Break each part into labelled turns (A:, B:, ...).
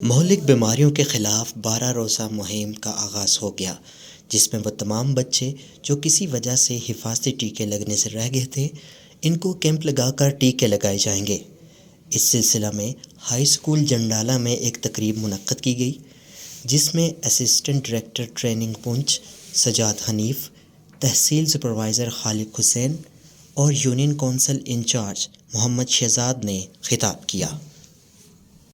A: मौलिक बीमारियों के ख़िलाफ़ 12 रोज़ा मुहिम का आगाज़ हो गया, जिसमें वो तमाम बच्चे जो किसी वजह से हिफाजती टीके लगने से रह गए थे, इनको कैंप लगाकर टीके लगाए जाएंगे। इस सिलसिला में हाई स्कूल जंडाला में एक तकरीब मुनक्कद की गई, जिसमें assistant director training Poonch Sajad Hanif, tehsil supervisor Khalid Hussain और union council incharge Mohammad Shahzad ने खिताब किया।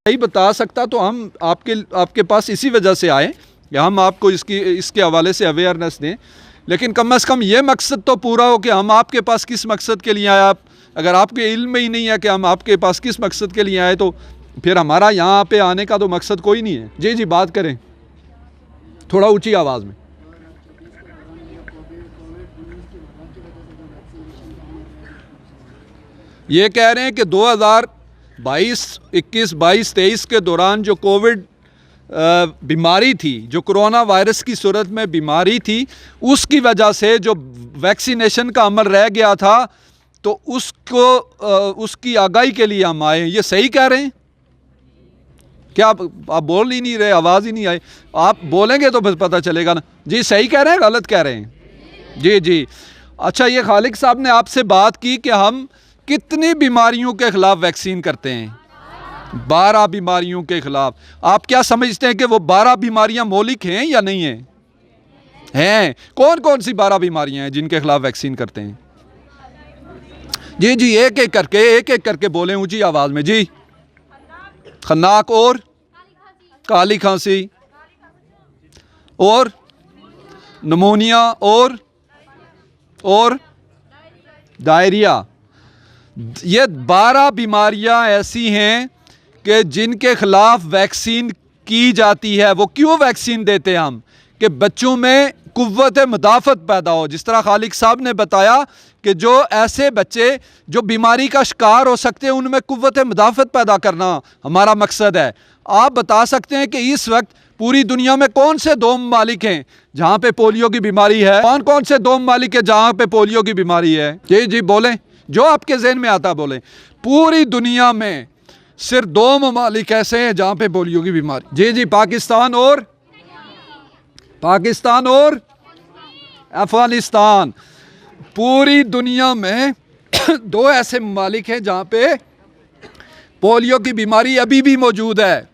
B: नहीं बता सकता तो हम आपके पास इसी वजह से आए कि हम आपको इसके हवाले से अवेयरनेस दें, लेकिन कम से कम ये मकसद तो पूरा हो कि हम आपके पास किस मकसद के लिए आए। आप अगर आपके इल्म में ही नहीं है कि हम आपके पास किस मकसद के लिए आए, तो फिर हमारा यहाँ पे आने का तो मकसद कोई नहीं है। जी बात करें थोड़ा ऊंची आवाज़ में। ये कह रहे हैं कि 2022, 21, 22, 23 के दौरान जो कोविड बीमारी थी, जो कोरोना वायरस की सूरत में बीमारी थी, उसकी वजह से जो वैक्सीनेशन का अमल रह गया था, तो उसकी आगाही के लिए हम आए। ये सही कह रहे हैं क्या? आप बोल ही नहीं रहे, आवाज़ ही नहीं आई। आप बोलेंगे तो बस पता चलेगा ना। जी सही कह रहे हैं, गलत कह रहे हैं? जी अच्छा, ये खालिद साहब ने आपसे बात की कि हम कितनी बीमारियों के ख़िलाफ़ वैक्सीन करते हैं? 12 बीमारियों के ख़िलाफ़। आप क्या समझते हैं कि वो 12 बीमारियां मौलिक हैं या नहीं हैं? हैं। कौन कौन सी 12 बीमारियां हैं जिनके ख़िलाफ़ वैक्सीन करते हैं? जी एक एक करके बोलें ऊंची आवाज़ में। जी खन्नाक और काली खांसी और निमोनिया और डायरिया। ये 12 बीमारियां ऐसी हैं कि जिनके ख़िलाफ़ वैक्सीन की जाती है। वो क्यों वैक्सीन देते हैं हम? कि बच्चों में कुव्वत मुदाफ़त पैदा हो। जिस तरह खालिद साहब ने बताया कि जो ऐसे बच्चे जो बीमारी का शिकार हो सकते हैं, उनमें कुव्वत मुदाफ़त पैदा करना हमारा मकसद है। आप बता सकते हैं कि इस वक्त पूरी दुनिया में कौन से 2 ममालिक हैं जहाँ पे पोलियो की बीमारी है? कौन से 2 ममालिक हैं जहाँ पे पोलियो की बीमारी है? जी बोलें, जो आपके जहन में आता बोलें। पूरी दुनिया में सिर्फ 2 ममालिक ऐसे हैं जहाँ पे पोलियो की बीमारी। जी पाकिस्तान और अफगानिस्तान। पूरी दुनिया में 2 ऐसे ममालिक हैं जहाँ पे पोलियो की बीमारी अभी भी मौजूद है।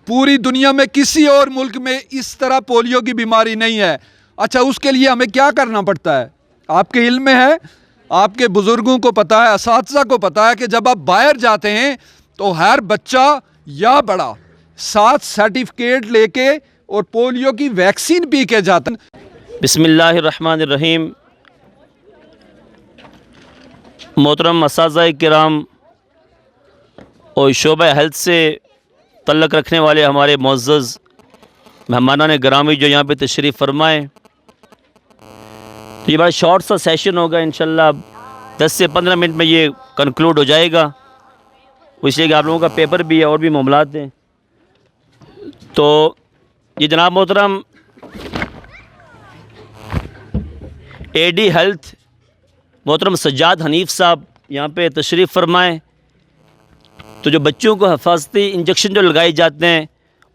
B: पूरी दुनिया में किसी और मुल्क में इस तरह पोलियो की बीमारी नहीं है। अच्छा, उसके लिए हमें क्या करना पड़ता है? आपके इल्म में है, आपके बुज़ुर्गों को पता है, असातिज़ा को पता है कि जब आप बाहर जाते हैं तो हर बच्चा या बड़ा साथ सर्टिफिकेट लेके और पोलियो की वैक्सीन पी के जाता है।
C: बिस्मिल्लाहिर्रहमानिर्रहीम। मोहतरम असातिज़ा किराम और शोबा हेल्थ से तल्लुक़ रखने वाले हमारे मुअज़्ज़ज़ मेहमानान गिरामी जो यहाँ पे तशरीफ़ फरमाएँ, तो ये बड़ा शॉर्ट सा सेशन होगा। इंशाल्लाह 10 से 15 मिनट में ये कंक्लूड हो जाएगा। इसलिए कि आप लोगों का पेपर भी है और भी मामलात हैं। तो ये जनाब मोहतरम एडी हेल्थ मोहतरम सजाद हनीफ साहब यहाँ पे तशरीफ़ फरमाएँ। तो जो बच्चों को हिफाजती इंजेक्शन जो लगाए जाते हैं,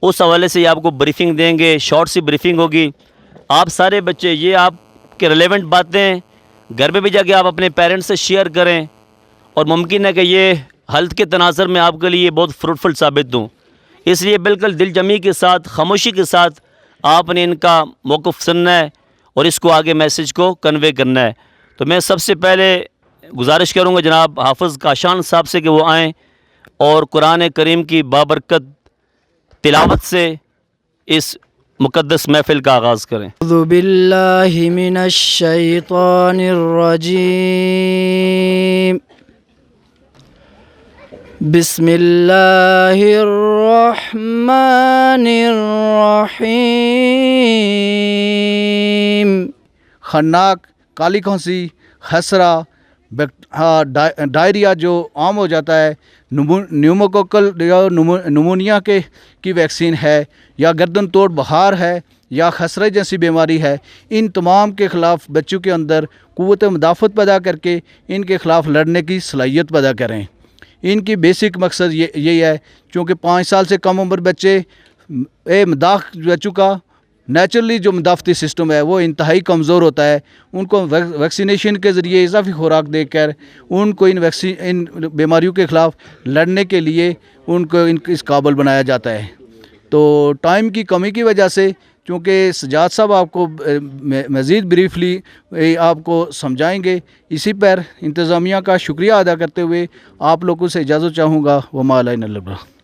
C: उस हवाले से ये आपको ब्रीफिंग देंगे। शॉर्ट सी ब्रीफिंग होगी। आप सारे बच्चे ये आपके रिलेवेंट बातें घर पे भी जाके आप अपने पेरेंट्स से शेयर करें, और मुमकिन है कि ये हेल्थ के तनाज़ुर में आपके लिए बहुत फ्रूटफुल साबित हों। इसलिए बिल्कुल दिलजमी के साथ, खामोशी के साथ आपने इनका मौक़िफ़ सुनना है और इसको आगे मैसेज को कन्वे करना है। तो मैं सबसे पहले गुजारिश करूँगा जनाब हाफ़िज़ काशान साहब से कि वो आएँ और कुरान करीम की बाबरकत तिलावत से इस मुक़द्दस महफ़िल का आगाज़ करें।
D: अऊज़ु बिल्लाहि मिनश शैतानिर रजीम। बिस्मिल्लाहिर रहमानिर रहीम।
E: खन्नाक, काली खांसी, खसरा, डायरिया जो आम हो जाता है, न्यूमोकोकल या निमोनिया की वैक्सीन है, या गर्दन तोड़ बुखार है, या खसरे जैसी बीमारी है, इन तमाम के ख़िलाफ़ बच्चों के अंदर क़ुव्वत मुदाफ़त पैदा करके इनके ख़िलाफ़ लड़ने की सलाहियत पैदा करें। इनकी बेसिक मकसद यही है, क्योंकि 5 साल से कम उम्र बच्चे मदाख बच्चों का नेचुरली जो मदाफ़ती सिस्टम है वो इंतहाई कमज़ोर होता है। उनको वैक्सीनेशन के ज़रिए इजाफी खुराक देकर उनको इन बीमारियों के ख़िलाफ़ लड़ने के लिए उनको इस काबिल बनाया जाता है। तो टाइम की कमी की वजह से, क्योंकि सजाद साहब आपको मज़ीद ब्रीफली आपको समझाएंगे, इसी पर इंतज़ामिया का शुक्रिया अदा करते हुए आप लोगों से इजाज़त चाहूँगा। वमा अलैना इल्ला अल बलाग।